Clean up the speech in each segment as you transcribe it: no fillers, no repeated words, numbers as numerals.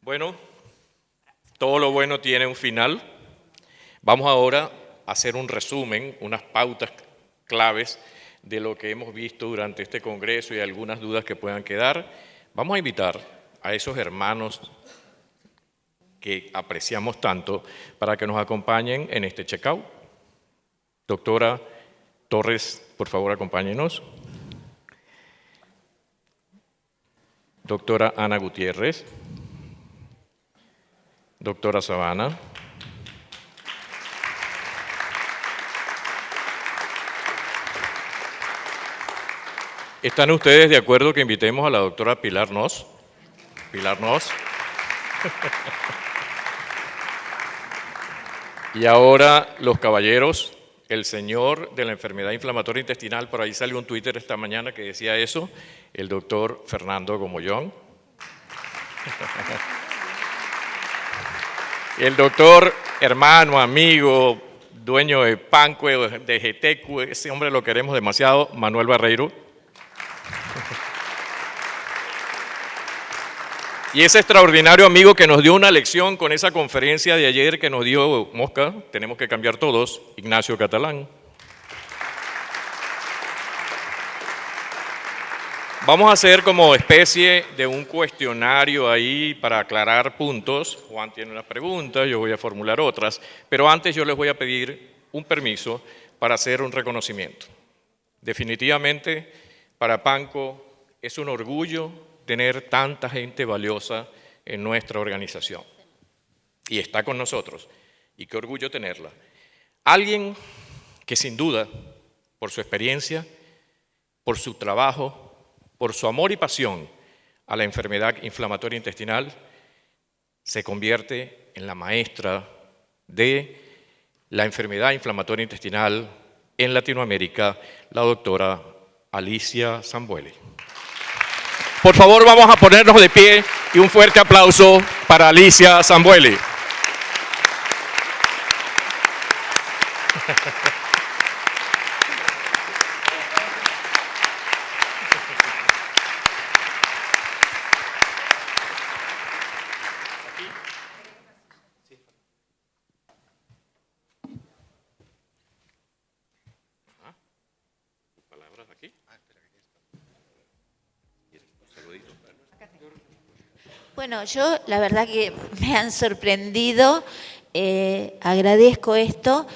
Bueno, todo lo bueno tiene un final. Vamos ahora a hacer un resumen, unas pautas claves de lo que hemos visto durante este congreso y algunas dudas que puedan quedar. Vamos a invitar a esos hermanos que apreciamos tanto para que nos acompañen en este checkout. Doctora Torres, por favor, acompáñenos. Doctora Ana Gutiérrez. Doctora Sabana. ¿Están ustedes de acuerdo que invitemos a la doctora Pilar Nos? Pilar Nos. Y ahora los caballeros, el señor de la enfermedad inflamatoria intestinal, por ahí salió un Twitter esta mañana que decía eso, el doctor Fernando Gomollón. El doctor, hermano, amigo, dueño de Pancue, de Getecu, ese hombre lo queremos demasiado, Manuel Barreiro. Y ese extraordinario amigo que nos dio una lección con esa conferencia de ayer que nos dio Mosca, tenemos que cambiar todos, Ignacio Catalán. Vamos a hacer como especie de un cuestionario ahí para aclarar puntos. Juan tiene unas preguntas, yo voy a formular otras, pero antes yo les voy a pedir un permiso para hacer un reconocimiento. Definitivamente, para Panco es un orgullo tener tanta gente valiosa en nuestra organización. Y está con nosotros. Y qué orgullo tenerla. Alguien que sin duda, por su experiencia, por su trabajo, por su amor y pasión a la enfermedad inflamatoria intestinal, se convierte en la maestra de la enfermedad inflamatoria intestinal en Latinoamérica, la doctora Alicia Zambueli. Por favor, vamos a ponernos de pie y un fuerte aplauso para Alicia Zambueli. Bueno, yo la verdad que me han sorprendido, agradezco esto.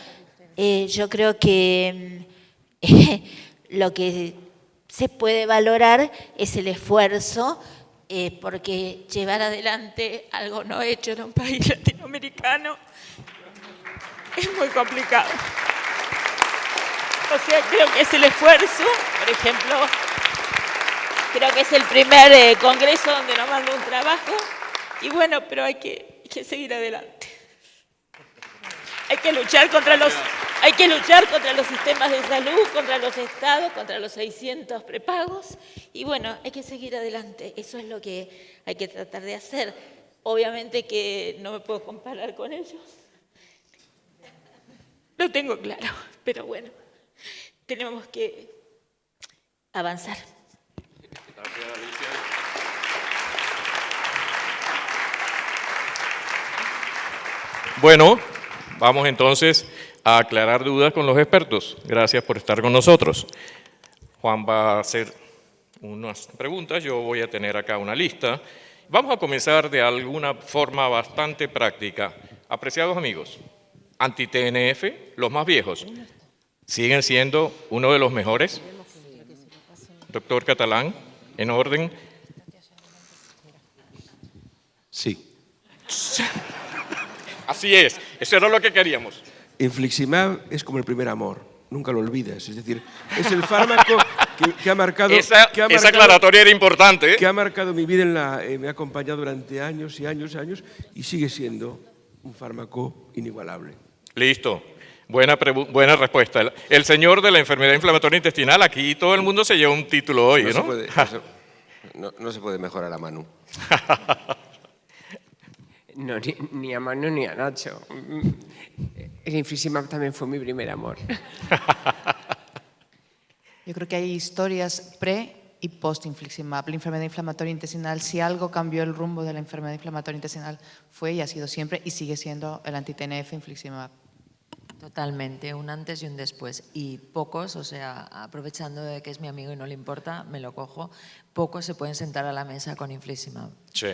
Yo creo que lo que se puede valorar es el esfuerzo, porque llevar adelante algo no hecho en un país latinoamericano es muy complicado. O sea, creo que es el esfuerzo, por ejemplo. Creo que es el primer congreso donde nos manda un trabajo y bueno, pero hay que seguir adelante. Hay que luchar contra los sistemas de salud, contra los estados, contra los 600 prepagos y bueno, hay que seguir adelante. Eso es lo que hay que tratar de hacer. Obviamente que no me puedo comparar con ellos. Lo tengo claro, pero bueno, tenemos que avanzar. Gracias, Alicia. Bueno, vamos entonces a aclarar dudas con los expertos. Gracias por estar con nosotros. Juan va a hacer unas preguntas, yo voy a tener acá una lista. Vamos a comenzar de alguna forma bastante práctica. Apreciados amigos, anti-TNF, los más viejos, ¿siguen siendo uno de los mejores? Doctor Catalán. ¿En orden? Sí. Así es, eso era lo que queríamos. Infliximab es como el primer amor, nunca lo olvides. Es decir, es el fármaco que ha marcado... Esa aclaratoria era importante. Que ha marcado mi vida, me ha acompañado durante años y años y años y sigue siendo un fármaco inigualable. Listo. Buena respuesta. El señor de la enfermedad inflamatoria intestinal, aquí todo el mundo se lleva un título hoy, ¿no? No se puede mejorar a Manu. No, ni a Manu ni a Nacho. El Infliximab también fue mi primer amor. Yo creo que hay historias pre y post-infliximab. La enfermedad inflamatoria intestinal, si algo cambió el rumbo de la enfermedad inflamatoria intestinal, fue y ha sido siempre y sigue siendo el anti-TNF infliximab. Totalmente, un antes y un después. Y pocos, o sea, aprovechando de que es mi amigo y no le importa, me lo cojo, pocos se pueden sentar a la mesa con infliximab. Sí.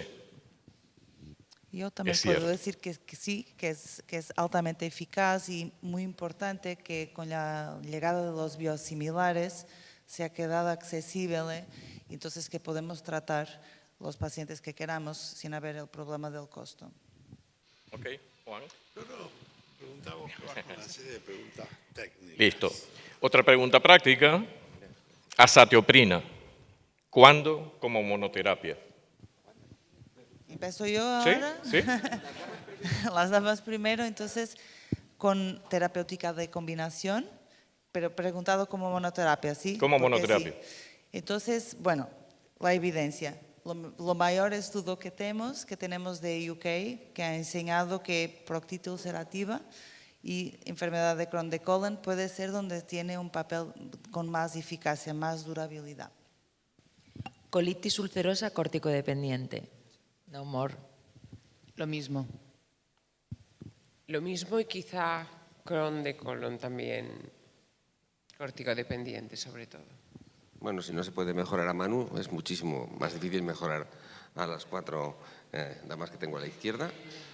Yo también Es puedo cierto. decir que sí, que es altamente eficaz y muy importante que con la llegada de los biosimilares se ha quedado accesible, entonces que podemos tratar los pacientes que queramos sin haber el problema del costo. Ok, Juan. Preguntamos una serie de preguntas técnicas. Listo. Otra pregunta práctica. Azatioprina. ¿Cuándo como monoterapia? ¿Empiezo yo ¿Sí? ahora? ¿Sí? Las damas primero, entonces, con terapéutica de combinación, pero preguntado como monoterapia, ¿sí? Como Porque monoterapia. sí. Entonces, bueno, la evidencia. Lo mayor estudio que tenemos de UK, que ha enseñado que proctitis ulcerativa y enfermedad de Crohn de colon puede ser donde tiene un papel con más eficacia, más durabilidad. Colitis ulcerosa corticodependiente. No more. Lo mismo. Lo mismo y quizá Crohn de colon también, corticodependiente sobre todo. Bueno, si no se puede mejorar a Manu, es muchísimo más difícil mejorar a las 4 damas que tengo a la izquierda.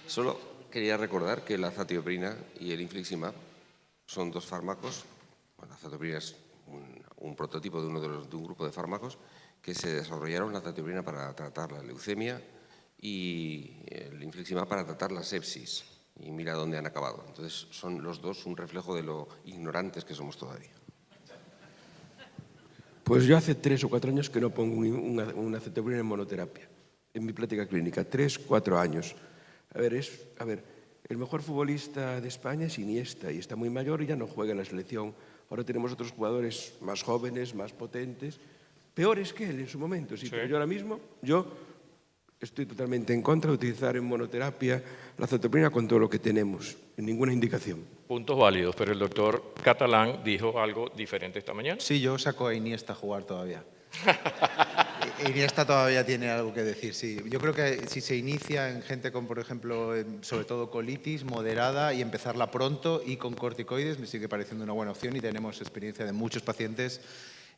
Solo quería recordar que la azatioprina y el infliximab son dos fármacos. Bueno, la azatioprina es un prototipo de un grupo de fármacos que se desarrollaron, la azatioprina para tratar la leucemia y el infliximab para tratar la sepsis. Y mira dónde han acabado. Entonces, son los dos un reflejo de lo ignorantes que somos todavía. Pues yo hace 3 o 4 años que no pongo una azatioprina en monoterapia, en mi práctica clínica, 3, 4 años. A ver, el mejor futbolista de España es Iniesta y está muy mayor y ya no juega en la selección. Ahora tenemos otros jugadores más jóvenes, más potentes, peores que él en su momento. Sí, Sí. pero yo ahora mismo, estoy totalmente en contra de utilizar en monoterapia la azatioprina con todo lo que tenemos, en ninguna indicación. Puntos válidos, pero el doctor Catalán dijo algo diferente esta mañana. Sí, yo saco a Iniesta a jugar todavía. Iniesta todavía tiene algo que decir, sí. Yo creo que si se inicia en gente con, por ejemplo, sobre todo colitis moderada y empezarla pronto y con corticoides, me sigue pareciendo una buena opción y tenemos experiencia de muchos pacientes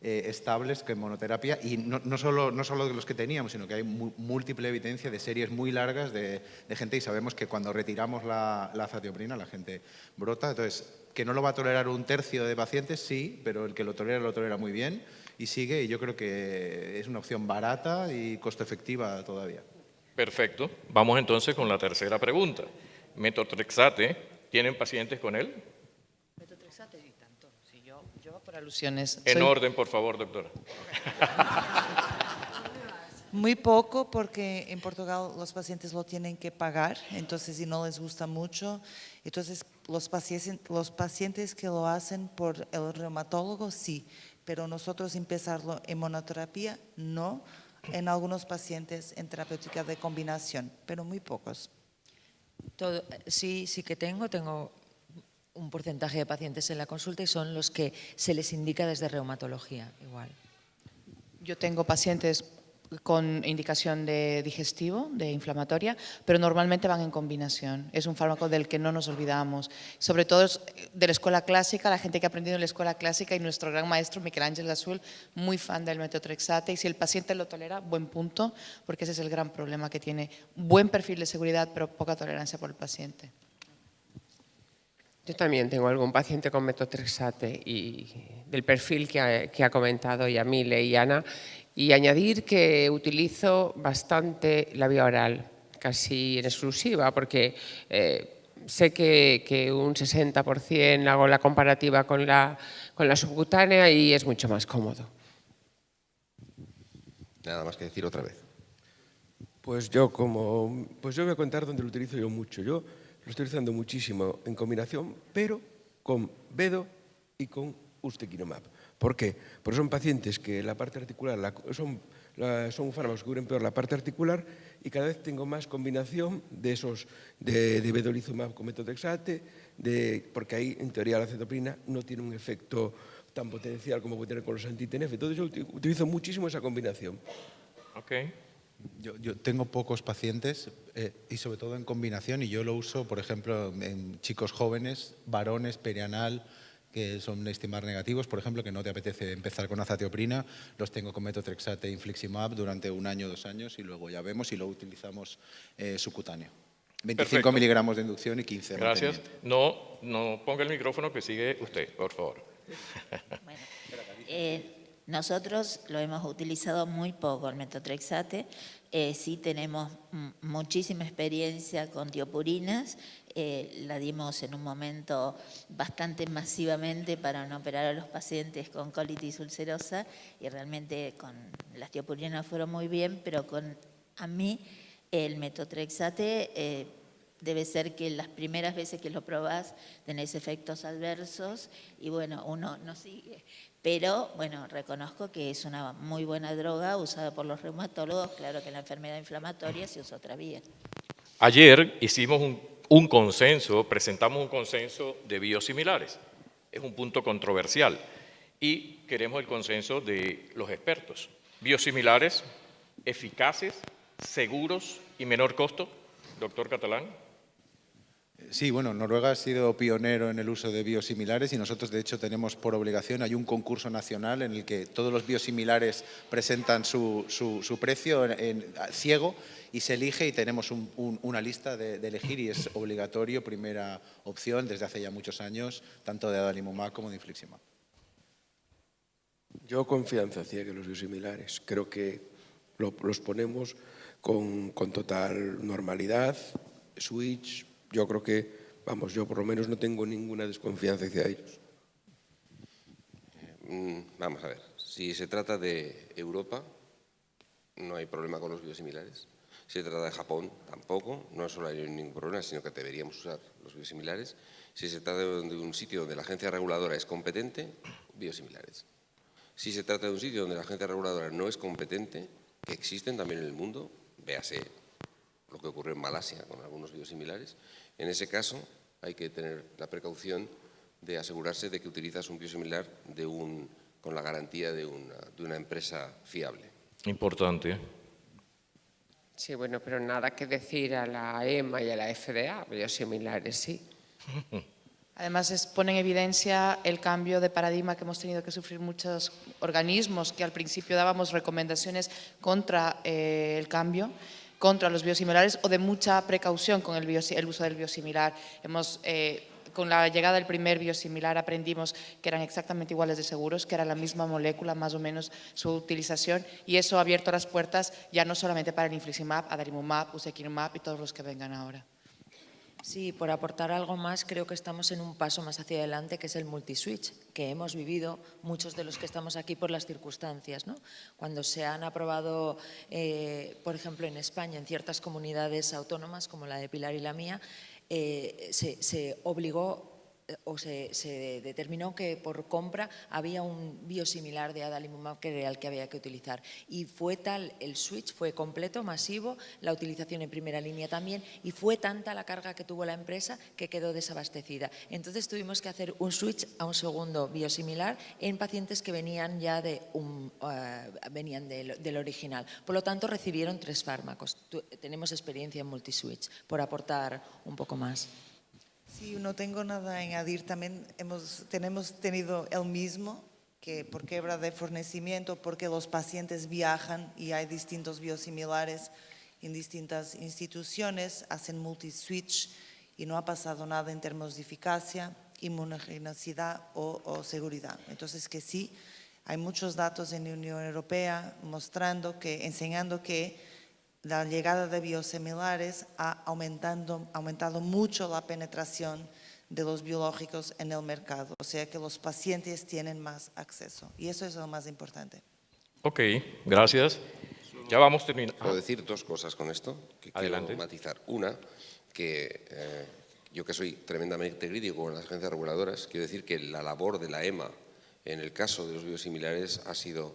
estables que en monoterapia y no solo de los que teníamos, sino que hay múltiple evidencia de series muy largas de gente y sabemos que cuando retiramos la azatioprina la gente brota. Entonces, que no lo va a tolerar un tercio de pacientes, sí, pero el que lo tolera muy bien y sigue y yo creo que es una opción barata y costo efectiva todavía. Perfecto. Vamos entonces con la tercera pregunta. Metotrexate, ¿tienen pacientes con él? Metotrexate y tanto. Si yo por alusiones. En orden, por favor, doctora. Muy poco porque en Portugal los pacientes lo tienen que pagar, entonces si no les gusta mucho, entonces los pacientes que lo hacen por el reumatólogo sí, pero nosotros empezarlo en monoterapia no, en algunos pacientes en terapéutica de combinación, pero muy pocos. Sí que tengo un porcentaje de pacientes en la consulta y son los que se les indica desde reumatología, igual. Yo tengo pacientes con indicación de digestivo, de inflamatoria, pero normalmente van en combinación. Es un fármaco del que no nos olvidamos. Sobre todo de la escuela clásica, la gente que ha aprendido en la escuela clásica y nuestro gran maestro Miguel Ángel Azul, muy fan del metotrexate. Y si el paciente lo tolera, buen punto, porque ese es el gran problema que tiene. Buen perfil de seguridad, pero poca tolerancia por el paciente. Yo también tengo algún paciente con metotrexate y del perfil que ha comentado Yamile y Ana. Y añadir que utilizo bastante la vía oral, casi en exclusiva, porque sé que un 60% hago la comparativa con la subcutánea y es mucho más cómodo. Nada más que decir otra vez. Pues yo voy a contar donde lo utilizo yo mucho. Yo lo estoy utilizando muchísimo en combinación, pero con Bedo y con ustekinumab. ¿Por qué? Porque son pacientes que la parte articular, son fármacos que cubren peor la parte articular y cada vez tengo más combinación de vedolizumab con metotrexate, porque ahí en teoría la azatioprina no tiene un efecto tan potencial como puede tener con los anti-TNF. Entonces yo utilizo muchísimo esa combinación. Ok. Yo tengo pocos pacientes y sobre todo en combinación, y yo lo uso, por ejemplo, en chicos jóvenes, varones, perianal, que son estimar negativos, por ejemplo, que no te apetece empezar con azatioprina, los tengo con metotrexate e infliximab durante 1 año, 2 años y luego ya vemos y lo utilizamos subcutáneo. 25 Perfecto. miligramos de inducción y 15 de Gracias. mantenimiento. No ponga el micrófono, que sigue usted, por favor. Bueno, nosotros lo hemos utilizado muy poco, el metotrexate. Sí tenemos muchísima experiencia con tiopurinas. La dimos en un momento bastante masivamente para no operar a los pacientes con colitis ulcerosa y realmente con las tiopurinas fueron muy bien, pero a mí el metotrexate debe ser que las primeras veces que lo probás tenés efectos adversos y bueno, uno no sigue. Pero bueno, reconozco que es una muy buena droga usada por los reumatólogos, claro que en la enfermedad inflamatoria se usa otra vía. Ayer hicimos un consenso, presentamos un consenso de biosimilares. Es un punto controversial y queremos el consenso de los expertos. Biosimilares eficaces, seguros y menor costo. Doctor Catalán. Sí, bueno, Noruega ha sido pionero en el uso de biosimilares y nosotros, de hecho, tenemos por obligación, hay un concurso nacional en el que todos los biosimilares presentan su precio ciego y se elige y tenemos una lista de elegir y es obligatorio, primera opción desde hace ya muchos años, tanto de adalimumab como de infliximab. Yo confianza ciega en los biosimilares. Creo que los ponemos con total normalidad, switch. Yo creo que, vamos, yo por lo menos no tengo ninguna desconfianza hacia ellos. Vamos a ver, si se trata de Europa, no hay problema con los biosimilares. Si se trata de Japón, tampoco, no solo hay ningún problema, sino que deberíamos usar los biosimilares. Si se trata de un sitio donde la agencia reguladora es competente, biosimilares. Si se trata de un sitio donde la agencia reguladora no es competente, que existen también en el mundo, véase lo que ocurrió en Malasia con algunos biosimilares, en ese caso hay que tener la precaución de asegurarse de que utilizas un biosimilar con la garantía de una empresa fiable. Importante. Sí, bueno, pero nada que decir a la EMA y a la FDA, biosimilares, sí. Además, pone en evidencia el cambio de paradigma que hemos tenido que sufrir muchos organismos que al principio dábamos recomendaciones contra el cambio, contra los biosimilares o de mucha precaución con el uso del biosimilar. Con la llegada del primer biosimilar aprendimos que eran exactamente iguales de seguros, que era la misma molécula, más o menos su utilización, y eso ha abierto las puertas ya no solamente para el infliximab, adalimumab, ustekinumab y todos los que vengan ahora. Sí, por aportar algo más, creo que estamos en un paso más hacia adelante, que es el multiswitch, que hemos vivido muchos de los que estamos aquí por las circunstancias, ¿no? Cuando se han aprobado, por ejemplo, en España, en ciertas comunidades autónomas, como la de Pilar y la mía, se obligó o se determinó que por compra había un biosimilar de adalimumab que era el que había que utilizar. Y fue tal, el switch fue completo, masivo, la utilización en primera línea también, y fue tanta la carga que tuvo la empresa que quedó desabastecida. Entonces tuvimos que hacer un switch a un segundo biosimilar en pacientes que venían ya venían del original. Por lo tanto, recibieron 3 fármacos. Tenemos experiencia en multiswitch, por aportar un poco más. Sí, no tengo nada a añadir. También tenemos tenido el mismo, que por quebra de fornecimiento, porque los pacientes viajan y hay distintos biosimilares en distintas instituciones, hacen multiswitch y no ha pasado nada en términos de eficacia, inmunogenicidad o seguridad. Entonces que sí, hay muchos datos en la Unión Europea enseñando que la llegada de biosimilares ha aumentado mucho la penetración de los biológicos en el mercado, o sea que los pacientes tienen más acceso y eso es lo más importante. Ok, gracias. Ya vamos a terminar. Puedo decir 2 cosas con esto que Adelante. quiero matizar. Una, que yo que soy tremendamente crítico con las agencias reguladoras, quiero decir que la labor de la EMA en el caso de los biosimilares ha sido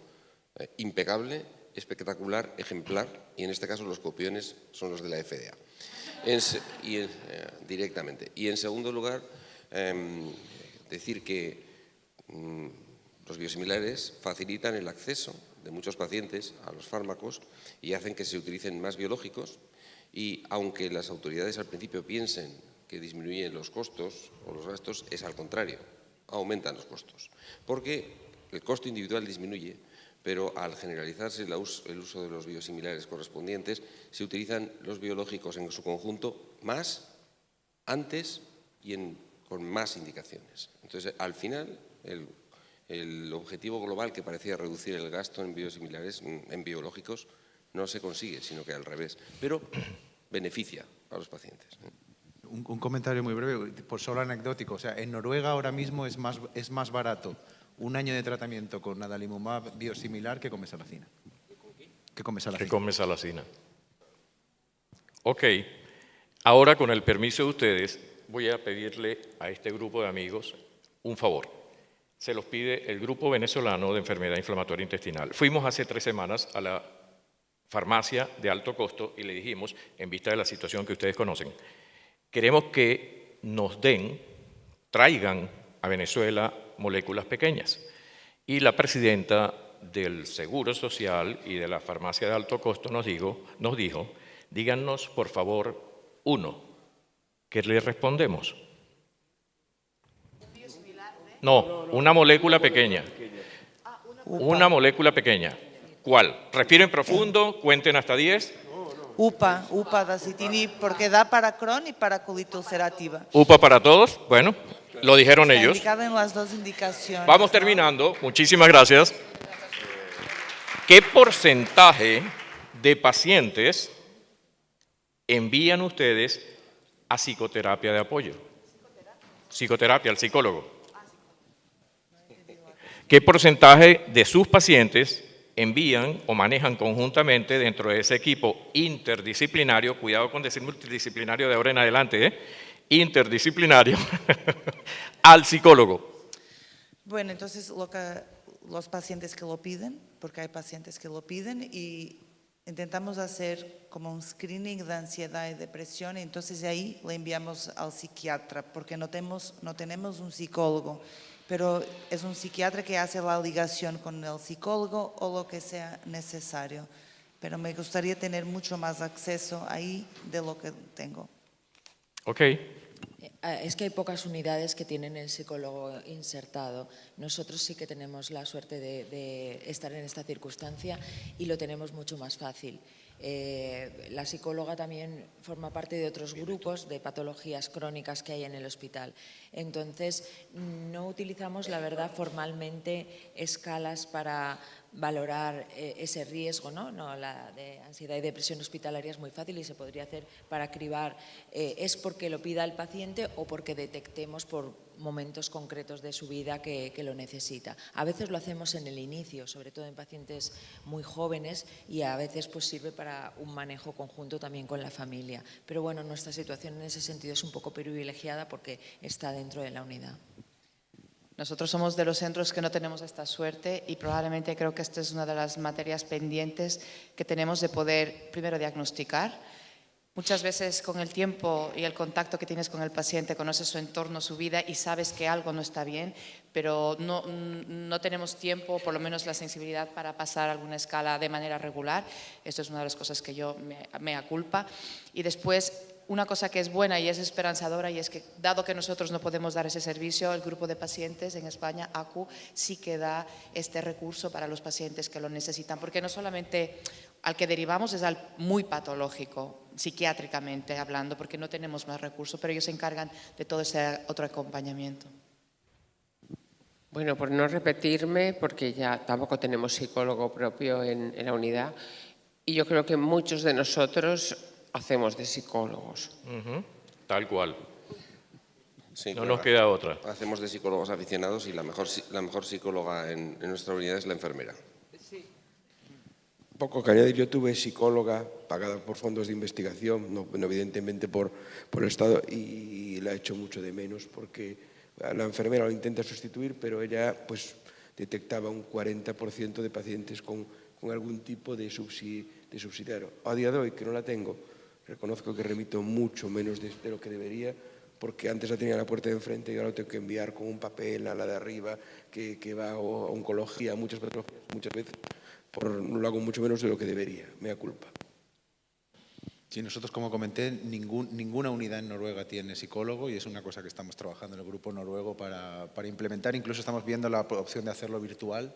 impecable, espectacular, ejemplar, y en este caso los copiones son los de la FDA. Directamente. Y en segundo lugar, decir que Los biosimilares facilitan el acceso de muchos pacientes a los fármacos y hacen que se utilicen más biológicos y aunque las autoridades al principio piensen que disminuyen los costos o los gastos, es al contrario, aumentan los costos. Porque el costo individual disminuye, pero al generalizarse el uso de los biosimilares correspondientes, se utilizan los biológicos en su conjunto más, antes y con más indicaciones. Entonces, al final, el objetivo global que parecía reducir el gasto en biosimilares, en biológicos, no se consigue, sino que al revés, pero beneficia a los pacientes. Un comentario muy breve, por solo anecdótico. O sea, en Noruega ahora mismo es más barato un año de tratamiento con adalimumab biosimilar que con mesalazina. Que con mesalazina. Ok, ahora con el permiso de ustedes voy a pedirle a este grupo de amigos un favor. Se los pide el Grupo Venezolano de Enfermedad Inflamatoria Intestinal. Fuimos hace 3 semanas a la farmacia de alto costo y le dijimos, en vista de la situación que ustedes conocen, queremos que nos traigan a Venezuela moléculas pequeñas. Y la presidenta del Seguro Social y de la farmacia de alto costo nos dijo, díganos por favor uno, ¿qué le respondemos? No, una molécula pequeña. Una molécula pequeña. ¿Cuál? Respiren profundo, cuenten hasta 10. UPA dacitinib, porque da para Crohn y para colitis ulcerativa. ¿UPA para todos? Bueno, lo dijeron Está ellos. indicada en las dos indicaciones. Vamos terminando. Muchísimas gracias. ¿Qué porcentaje de pacientes envían ustedes a psicoterapia de apoyo? Psicoterapia, al psicólogo. ¿Qué porcentaje de sus pacientes envían o manejan conjuntamente dentro de ese equipo interdisciplinario, cuidado con decir multidisciplinario de ahora en adelante, interdisciplinario, al psicólogo? Bueno, entonces los pacientes que lo piden, porque hay pacientes que lo piden y intentamos hacer como un screening de ansiedad y depresión y entonces de ahí le enviamos al psiquiatra porque no tenemos un psicólogo. Pero es un psiquiatra que hace la ligación con el psicólogo o lo que sea necesario. Pero me gustaría tener mucho más acceso ahí de lo que tengo. Ok. Es que hay pocas unidades que tienen el psicólogo insertado. Nosotros sí que tenemos la suerte de estar en esta circunstancia y lo tenemos mucho más fácil. La psicóloga también forma parte de otros grupos de patologías crónicas que hay en el hospital. Entonces, no utilizamos, la verdad, formalmente escalas para valorar ese riesgo, ¿no? La de ansiedad y depresión hospitalaria es muy fácil y se podría hacer para cribar. ¿Es porque lo pida el paciente o porque detectemos por momentos concretos de su vida que lo necesita? A veces lo hacemos en el inicio, sobre todo en pacientes muy jóvenes y a veces pues sirve para un manejo conjunto también con la familia. Pero bueno, nuestra situación en ese sentido es un poco privilegiada porque está dentro de la unidad. Nosotros somos de los centros que no tenemos esta suerte y probablemente creo que esta es una de las materias pendientes que tenemos de poder primero diagnosticar. Muchas veces con el tiempo y el contacto que tienes con el paciente, conoces su entorno, su vida y sabes que algo no está bien, pero no tenemos tiempo, por lo menos la sensibilidad para pasar alguna escala de manera regular. Esto es una de las cosas que yo me aculpa. Y después, una cosa que es buena y es esperanzadora y es que, dado que nosotros no podemos dar ese servicio, el grupo de pacientes en España, ACU, sí que da este recurso para los pacientes que lo necesitan, porque no solamente al que derivamos es al muy patológico, psiquiátricamente hablando, porque no tenemos más recursos, pero ellos se encargan de todo ese otro acompañamiento. Bueno, por no repetirme, porque ya tampoco tenemos psicólogo propio en la unidad, y yo creo que muchos de nosotros hacemos de psicólogos. Tal cual. Sí, no claro, nos queda otra. Hacemos de psicólogos aficionados y la mejor psicóloga en nuestra unidad es la enfermera. Poco que añadir, yo tuve psicóloga pagada por fondos de investigación, no evidentemente por el Estado, y la echo mucho de menos porque la enfermera lo intenta sustituir, pero ella pues detectaba un 40% de pacientes con algún tipo de subsidiario. A día de hoy, que no la tengo, reconozco que remito mucho menos de lo que debería, porque antes la tenía en la puerta de enfrente y ahora lo tengo que enviar con un papel a la de arriba que va a oncología, muchas veces lo hago mucho menos de lo que debería, mea culpa. Sí, nosotros, como comenté, ninguna unidad en Noruega tiene psicólogo y es una cosa que estamos trabajando en el grupo noruego para implementar. Incluso estamos viendo la opción de hacerlo virtual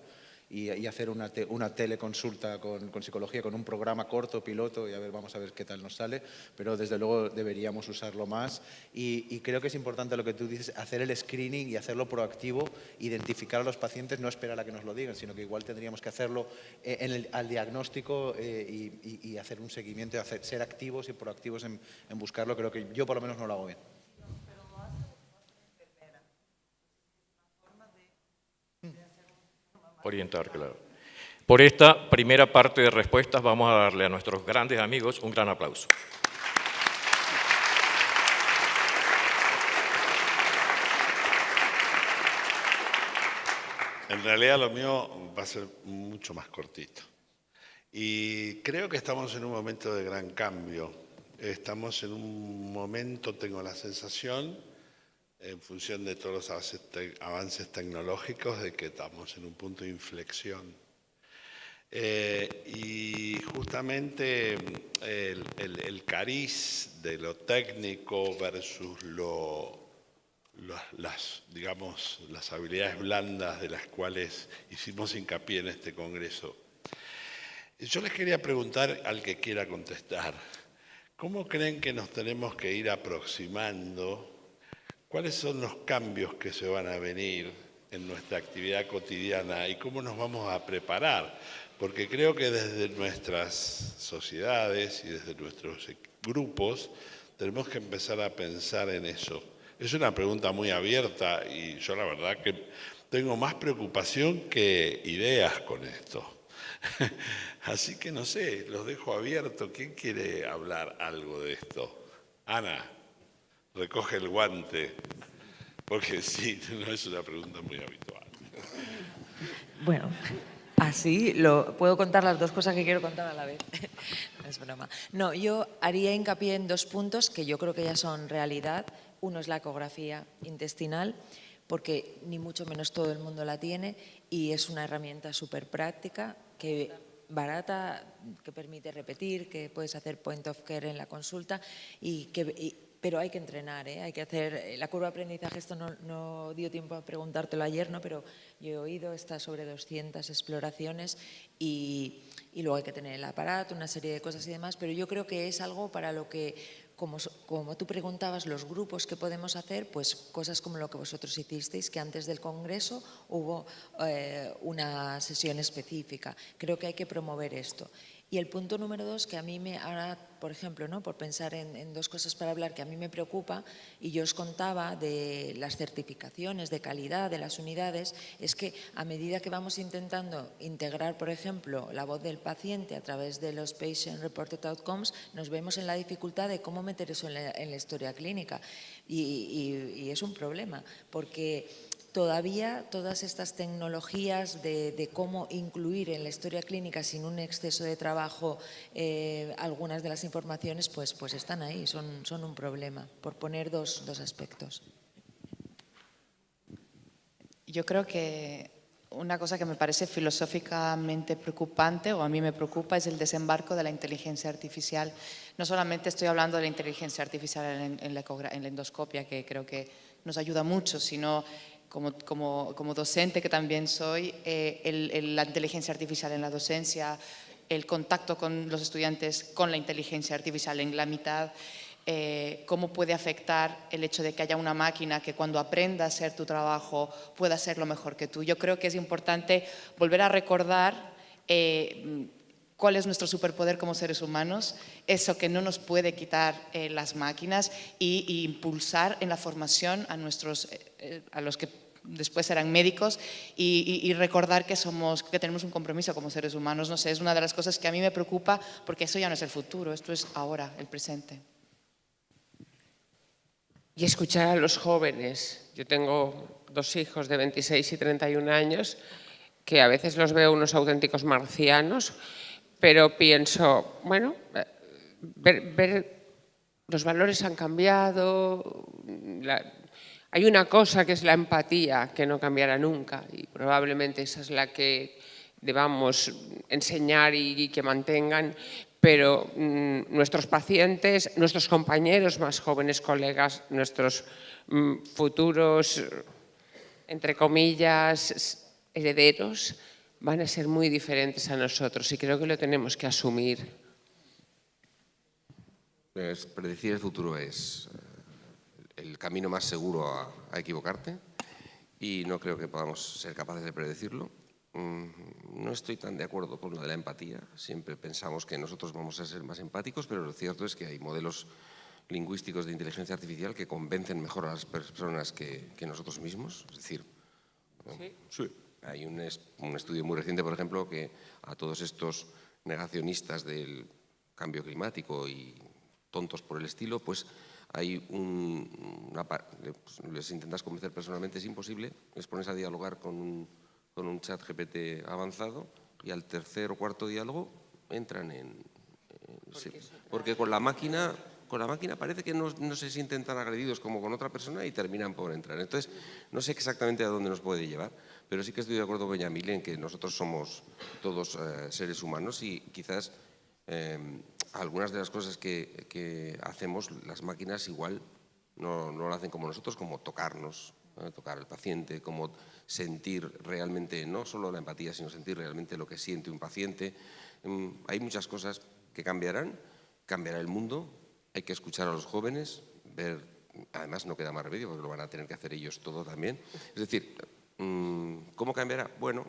y hacer una teleconsulta con psicología, con un programa corto, piloto, y vamos a ver qué tal nos sale, pero desde luego deberíamos usarlo más. Y creo que es importante lo que tú dices, hacer el screening y hacerlo proactivo, identificar a los pacientes, no esperar a que nos lo digan, sino que igual tendríamos que hacerlo al diagnóstico y hacer un seguimiento, ser activos y proactivos en buscarlo. Creo que yo por lo menos no lo hago bien. Orientar, claro. Por esta primera parte de respuestas vamos a darle a nuestros grandes amigos un gran aplauso. En realidad lo mío va a ser mucho más cortito. Y creo que estamos en un momento de gran cambio. Estamos en un momento, tengo la sensación, en función de todos los avances tecnológicos, de que estamos en un punto de inflexión. Y justamente el cariz de lo técnico versus las habilidades blandas de las cuales hicimos hincapié en este congreso. Yo les quería preguntar al que quiera contestar, ¿cómo creen que nos tenemos que ir aproximando? ¿Cuáles son los cambios que se van a venir en nuestra actividad cotidiana y cómo nos vamos a preparar? Porque creo que desde nuestras sociedades y desde nuestros grupos tenemos que empezar a pensar en eso. Es una pregunta muy abierta y yo la verdad que tengo más preocupación que ideas con esto. Así que no sé, los dejo abiertos. ¿Quién quiere hablar algo de esto? Ana. Recoge el guante, porque sí, no es una pregunta muy habitual. Bueno, así puedo contar las dos cosas que quiero contar a la vez. No es broma. No, yo haría hincapié en dos puntos que yo creo que ya son realidad. Uno es la ecografía intestinal, porque ni mucho menos todo el mundo la tiene y es una herramienta súper práctica, barata, que permite repetir, que puedes hacer point of care en la consulta pero hay que entrenar, hay que hacer la curva de aprendizaje. Esto no dio tiempo a preguntártelo ayer, ¿no? Pero yo he oído, está sobre 200 exploraciones y luego hay que tener el aparato, una serie de cosas y demás, pero yo creo que es algo para lo que, como tú preguntabas, los grupos que podemos hacer, pues cosas como lo que vosotros hicisteis, que antes del Congreso hubo una sesión específica. Creo que hay que promover esto. Y el punto número 2, que a mí ahora, por ejemplo, ¿no? Por pensar en dos cosas para hablar, que a mí me preocupa, y yo os contaba de las certificaciones de calidad de las unidades, es que a medida que vamos intentando integrar, por ejemplo, la voz del paciente a través de los Patient Reported Outcomes, nos vemos en la dificultad de cómo meter eso en la historia clínica. Y es un problema, porque todavía todas estas tecnologías de cómo incluir en la historia clínica sin un exceso de trabajo algunas de las informaciones, pues están ahí, son un problema, por poner dos aspectos. Yo creo que una cosa que me parece filosóficamente preocupante, o a mí me preocupa, es el desembarco de la inteligencia artificial. No solamente estoy hablando de la inteligencia artificial en la endoscopia, que creo que nos ayuda mucho, sino como docente que también soy, la inteligencia artificial en la docencia, el contacto con los estudiantes con la inteligencia artificial en la mitad, cómo puede afectar el hecho de que haya una máquina que cuando aprenda a hacer tu trabajo pueda hacerlo mejor que tú. Yo creo que es importante volver a recordar cuál es nuestro superpoder como seres humanos, eso que no nos puede quitar las máquinas, y impulsar en la formación a los que después serán médicos y recordar que tenemos un compromiso como seres humanos. No sé, es una de las cosas que a mí me preocupa, porque eso ya no es el futuro, esto es ahora, el presente. Y escuchar a los jóvenes. Yo tengo 2 hijos de 26 y 31 años que a veces los veo unos auténticos marcianos, pero pienso, bueno, ver los valores han cambiado, Hay una cosa que es la empatía que no cambiará nunca y probablemente esa es la que debamos enseñar y que mantengan, pero nuestros pacientes, nuestros compañeros más jóvenes, colegas, nuestros futuros, entre comillas, herederos, van a ser muy diferentes a nosotros y creo que lo tenemos que asumir. Predecir el futuro es el camino más seguro a equivocarte y no creo que podamos ser capaces de predecirlo. No estoy tan de acuerdo con lo de la empatía. Siempre pensamos que nosotros vamos a ser más empáticos, pero lo cierto es que hay modelos lingüísticos de inteligencia artificial que convencen mejor a las personas que nosotros mismos. Es decir, sí. Hay un estudio muy reciente, por ejemplo, que a todos estos negacionistas del cambio climático y tontos por el estilo, pues hay les intentas convencer personalmente, es imposible, les pones a dialogar con un chat GPT avanzado y al tercer o cuarto diálogo entran porque con la máquina parece que no se sienten tan agredidos como con otra persona y terminan por entrar. Entonces, no sé exactamente a dónde nos puede llevar, pero sí que estoy de acuerdo con Yamile en que nosotros somos todos seres humanos y quizás algunas de las cosas que hacemos las máquinas igual no lo hacen como nosotros, como tocarnos, tocar al paciente, como sentir realmente, no solo la empatía, sino sentir realmente lo que siente un paciente. Hay muchas cosas que cambiará el mundo, hay que escuchar a los jóvenes, ver, además no queda más remedio porque lo van a tener que hacer ellos todo también. Es decir, ¿cómo cambiará? Bueno,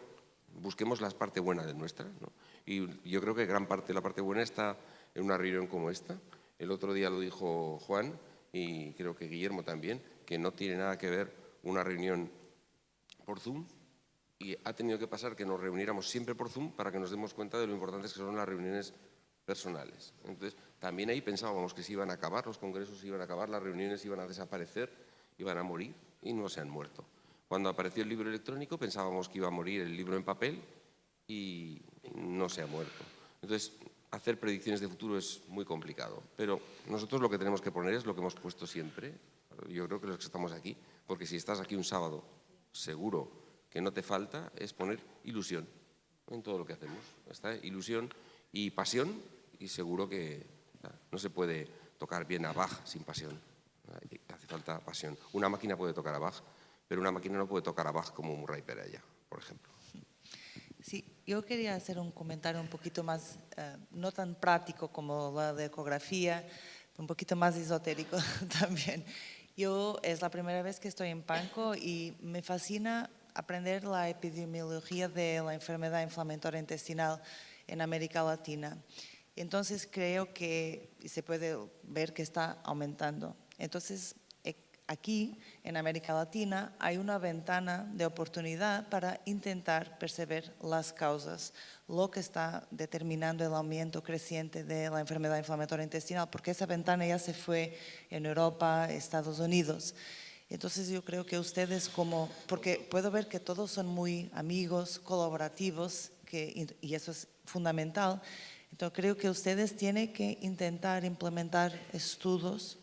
busquemos la parte buena de nuestra, ¿no? Y yo creo que gran parte de la parte buena está en una reunión como esta. El otro día lo dijo Juan y creo que Guillermo también, que no tiene nada que ver una reunión por Zoom y ha tenido que pasar que nos reuniéramos siempre por Zoom para que nos demos cuenta de lo importantes que son las reuniones personales. Entonces, también ahí pensábamos que se iban a acabar, los congresos se iban a acabar, las reuniones iban a desaparecer, iban a morir y no se han muerto. Cuando apareció el libro electrónico pensábamos que iba a morir el libro en papel y no se ha muerto. Entonces, hacer predicciones de futuro es muy complicado, pero nosotros lo que tenemos que poner es lo que hemos puesto siempre. Yo creo que los que estamos aquí, porque si estás aquí un sábado, seguro que no te falta es poner ilusión en todo lo que hacemos. Está ilusión y pasión y seguro que no se puede tocar bien a Bach sin pasión. Hace falta pasión. Una máquina puede tocar a Bach, pero una máquina no puede tocar a Bach como Murray Perella, por ejemplo. Sí, yo quería hacer un comentario un poquito más, no tan práctico como la de ecografía, un poquito más esotérico también. Es la primera vez que estoy en Panco y me fascina aprender la epidemiología de la enfermedad inflamatoria intestinal en América Latina. Entonces creo que se puede ver que está aumentando. Entonces aquí en América Latina hay una ventana de oportunidad para intentar perceber las causas, lo que está determinando el aumento creciente de la enfermedad inflamatoria intestinal, porque esa ventana ya se fue en Europa, Estados Unidos. Entonces yo creo que ustedes porque puedo ver que todos son muy amigos, colaborativos, y eso es fundamental. Entonces creo que ustedes tienen que intentar implementar estudios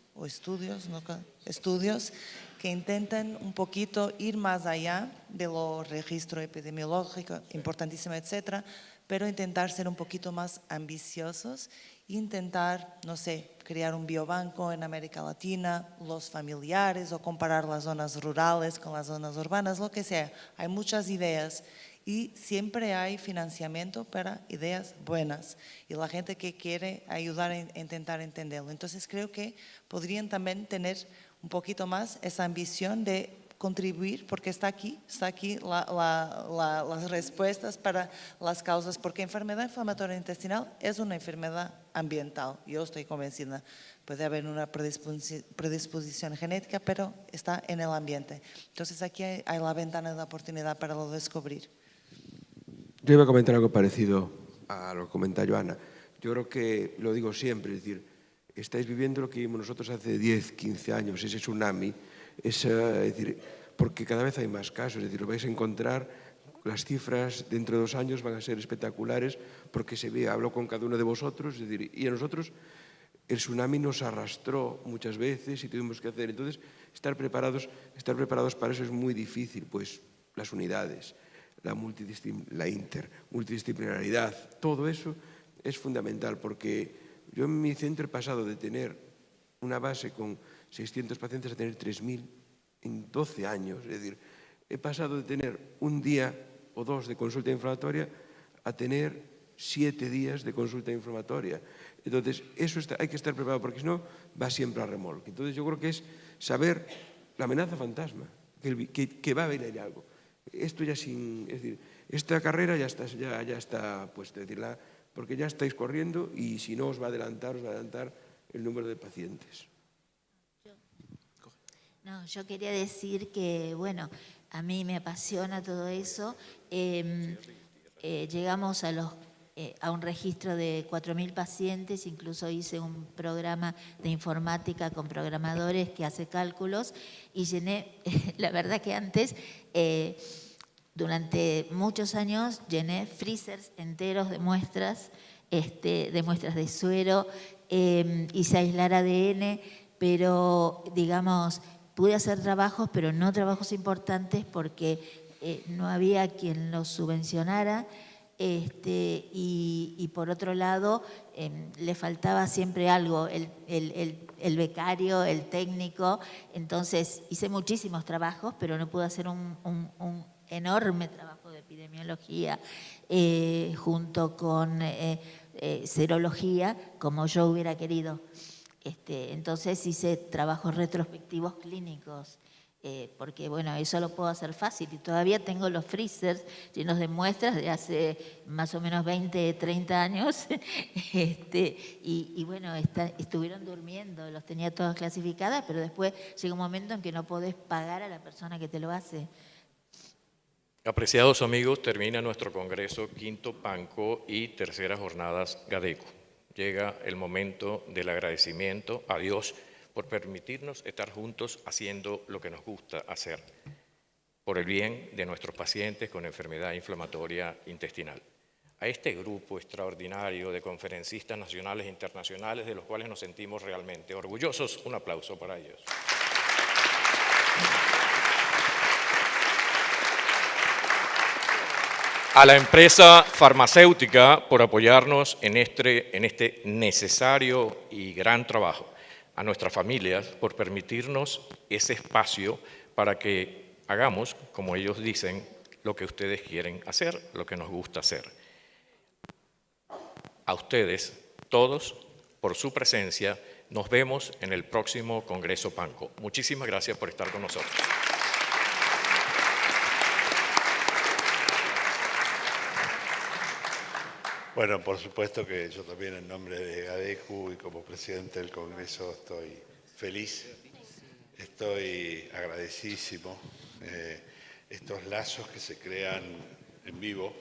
que intenten un poquito ir más allá de lo registro epidemiológico, importantísimo, etcétera, pero intentar ser un poquito más ambiciosos, intentar, no sé, crear un biobanco en América Latina, los familiares o comparar las zonas rurales con las zonas urbanas, lo que sea. Hay muchas ideas y siempre hay financiamiento para ideas buenas y la gente que quiere ayudar a intentar entenderlo. Entonces creo que podrían también tener un poquito más esa ambición de contribuir, porque está aquí las respuestas para las causas, porque enfermedad inflamatoria intestinal es una enfermedad ambiental, yo estoy convencida. Puede haber una predisposición genética, pero está en el ambiente. Entonces aquí hay la ventana de oportunidad para lo descubrir. Yo iba a comentar algo parecido a lo que comentó Ana. Yo creo que, lo digo siempre, es decir, estáis viviendo lo que vimos nosotros hace 10, 15 años, ese tsunami, es decir, porque cada vez hay más casos, es decir, lo vais a encontrar, las cifras dentro de 2 años van a ser espectaculares porque se ve, hablo con cada uno de vosotros, es decir, y a nosotros el tsunami nos arrastró muchas veces y tuvimos que hacer. Entonces, estar preparados para eso es muy difícil, pues las unidades, la multidisciplinaridad, todo eso es fundamental, porque yo en mi centro he pasado de tener una base con 600 pacientes a tener 3.000 en 12 años. Es decir, he pasado de tener un día o dos de consulta inflamatoria a tener 7 días de consulta inflamatoria. Entonces, eso hay que estar preparado, porque si no, va siempre a remolque. Entonces, yo creo que es saber la amenaza fantasma, que va a venir algo. Esto ya sin... Es decir, esta carrera ya está puesta, es decir, porque ya estáis corriendo y si no os va a adelantar el número de pacientes. No, yo quería decir que, bueno, a mí me apasiona todo eso. Llegamos a un registro de 4.000 pacientes, incluso hice un programa de informática con programadores que hace cálculos y llené, la verdad que antes, durante muchos años, llené freezers enteros de muestras de suero, hice aislar ADN, pero, digamos, pude hacer trabajos, pero no trabajos importantes porque no había quien los subvencionara. Y por otro lado, le faltaba siempre algo, el becario, el técnico. Entonces hice muchísimos trabajos, pero no pude hacer un enorme trabajo de epidemiología junto con serología, como yo hubiera querido. Entonces hice trabajos retrospectivos clínicos, porque bueno, eso lo puedo hacer fácil y todavía tengo los freezers llenos de muestras de hace más o menos 20, 30 años y bueno, estuvieron durmiendo, los tenía todas clasificadas, pero después llega un momento en que no podés pagar a la persona que te lo hace. Apreciados amigos, termina nuestro Congreso Quinto PANCO y Terceras Jornadas GADECO. Llega el momento del agradecimiento a Dios por permitirnos estar juntos haciendo lo que nos gusta hacer, por el bien de nuestros pacientes con enfermedad inflamatoria intestinal. A este grupo extraordinario de conferencistas nacionales e internacionales, de los cuales nos sentimos realmente orgullosos, un aplauso para ellos. A la empresa farmacéutica por apoyarnos en este necesario y gran trabajo. A nuestras familias por permitirnos ese espacio para que hagamos, como ellos dicen, lo que ustedes quieren hacer, lo que nos gusta hacer. A ustedes, todos, por su presencia, nos vemos en el próximo Congreso PANCO. Muchísimas gracias por estar con nosotros. Bueno, por supuesto que yo también en nombre de GADECO y como presidente del Congreso estoy feliz, estoy agradecidísimo. Estos lazos que se crean en vivo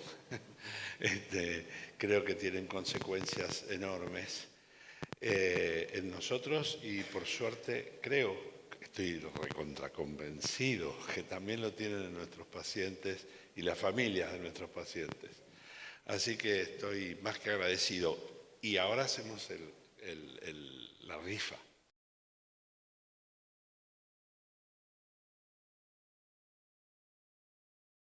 creo que tienen consecuencias enormes en nosotros y por suerte estoy recontraconvencido que también lo tienen en nuestros pacientes y las familias de nuestros pacientes. Así que estoy más que agradecido. Y ahora hacemos la rifa.